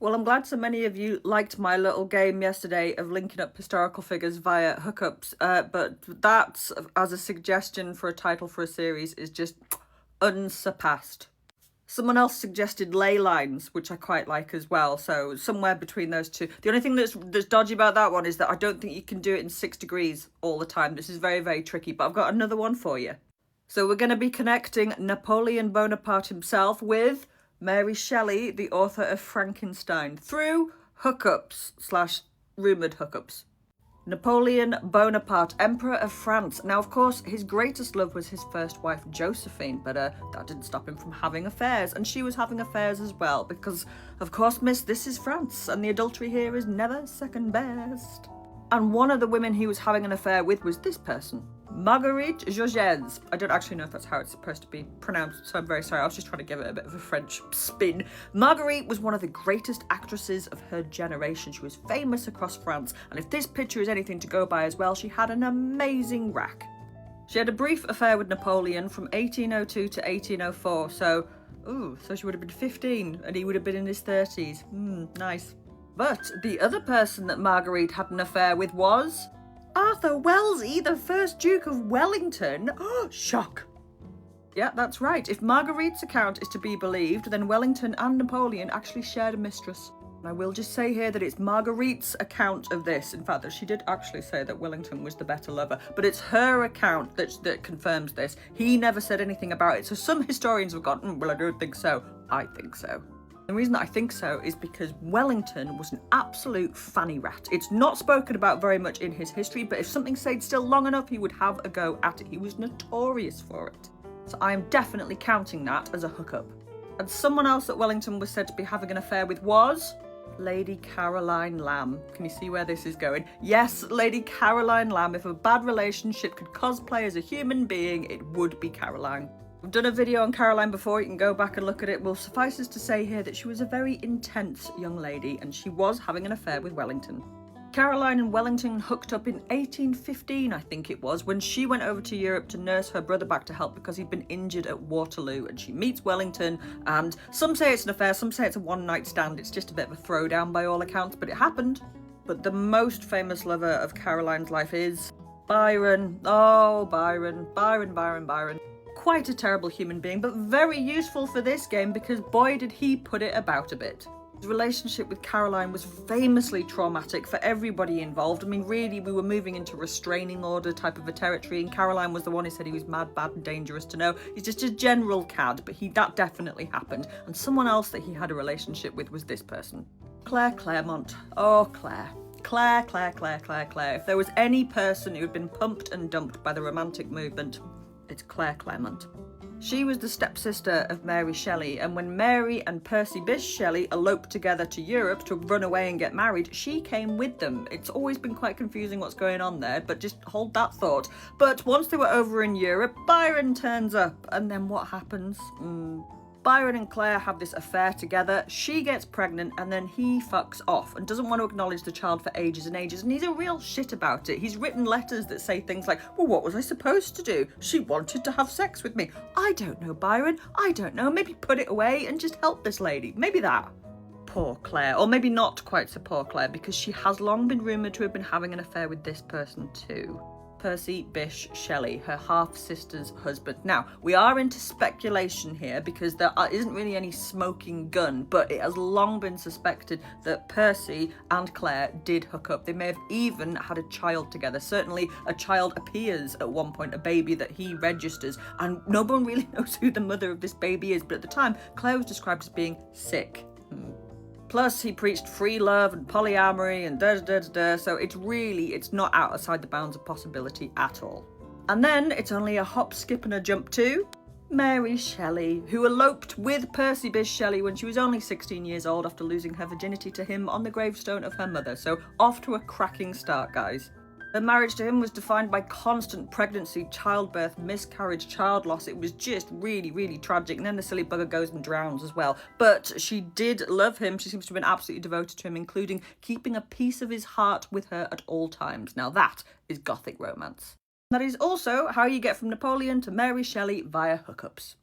Well, I'm glad so many of you liked my little game yesterday of linking up historical figures via hookups, but that, as a suggestion for a title for a series, is just unsurpassed. Someone else suggested ley lines, which I quite like as well, so somewhere between those two. The only thing that's dodgy about that one is that I don't think you can do it in 6 degrees all the time. This is very, very tricky, but I've got another one for you. So we're going to be connecting Napoleon Bonaparte himself with Mary Shelley, the author of Frankenstein, through hookups/rumoured hookups. Napoleon Bonaparte, Emperor of France. Now, of course, his greatest love was his first wife, Josephine, but that didn't stop him from having affairs, and she was having affairs as well, because, of course, miss, this is France, and the adultery here is never second best. And one of the women he was having an affair with was this person, Marguerite Georges. I don't actually know if that's how it's supposed to be pronounced, so I'm very sorry. I was just trying to give it a bit of a French spin. Marguerite was one of the greatest actresses of her generation. She was famous across France, and if this picture is anything to go by as well, she had an amazing rack. She had a brief affair with Napoleon from 1802 to 1804, so she would have been 15, and he would have been in his 30s. Nice. But the other person that Marguerite had an affair with was Arthur Wellesley, the first Duke of Wellington. Shock. Yeah, that's right. If Marguerite's account is to be believed, then Wellington and Napoleon actually shared a mistress. And I will just say here that it's Marguerite's account of this. In fact, that she did actually say that Wellington was the better lover, but it's her account that confirms this. He never said anything about it. So some historians have gone, well, I don't think so. I think so. The reason that I think so is because Wellington was an absolute fanny rat. It's not spoken about very much in his history, but if something stayed still long enough, he would have a go at it. He was notorious for it. So I am definitely counting that as a hookup. And someone else that Wellington was said to be having an affair with was Lady Caroline Lamb. Can you see where this is going? Yes, Lady Caroline Lamb. If a bad relationship could cosplay as a human being, it would be Caroline. I've done a video on Caroline before, you can go back and look at it. Well, suffices to say here that she was a very intense young lady, and she was having an affair with Wellington. Caroline and Wellington hooked up in 1815, I think it was, when she went over to Europe to nurse her brother back to health because he'd been injured at Waterloo, and she meets Wellington, and some say it's an affair, some say it's a one-night stand. It's just a bit of a throwdown by all accounts, but it happened. But the most famous lover of Caroline's life is Byron. Oh, Byron. Quite a terrible human being, but very useful for this game because boy did he put it about a bit. His relationship with Caroline was famously traumatic for everybody involved. I mean, really, we were moving into restraining order type of a territory, and Caroline was the one who said he was mad, bad, and dangerous to know. He's just a general cad, but that definitely happened. And someone else that he had a relationship with was this person, Claire Clairmont. Oh, Claire. Claire. If there was any person who had been pumped and dumped by the Romantic movement, it's Claire Clairmont. She was the stepsister of Mary Shelley, and when Mary and Percy Bysshe Shelley eloped together to Europe to run away and get married, she came with them. It's always been quite confusing what's going on there, but just hold that thought. But once they were over in Europe, Byron turns up, and then what happens? Byron and Claire have this affair together, she gets pregnant, and then he fucks off and doesn't want to acknowledge the child for ages and ages, and he's a real shit about it. He's written letters that say things like, well, what was I supposed to do? She wanted to have sex with me. I don't know, Byron. I don't know. Maybe put it away and just help this lady. Maybe that. Poor Claire. Or maybe not quite so poor Claire, because she has long been rumoured to have been having an affair with this person too. Percy Bysshe Shelley, her half-sister's husband. Now, we are into speculation here because there isn't really any smoking gun, but it has long been suspected that Percy and Claire did hook up. They may have even had a child together. Certainly, a child appears at one point, a baby that he registers, and no one really knows who the mother of this baby is, but at the time, Claire was described as being sick. Plus, he preached free love and polyamory and so it's not outside the bounds of possibility at all. And then it's only a hop, skip and a jump to Mary Shelley, who eloped with Percy Bysshe Shelley when she was only 16 years old after losing her virginity to him on the gravestone of her mother. So off to a cracking start, guys. Her marriage to him was defined by constant pregnancy, childbirth, miscarriage, child loss. It was just really, really tragic. And then the silly bugger goes and drowns as well. But she did love him. She seems to have been absolutely devoted to him, including keeping a piece of his heart with her at all times. Now that is Gothic romance. That is also how you get from Napoleon to Mary Shelley via hookups.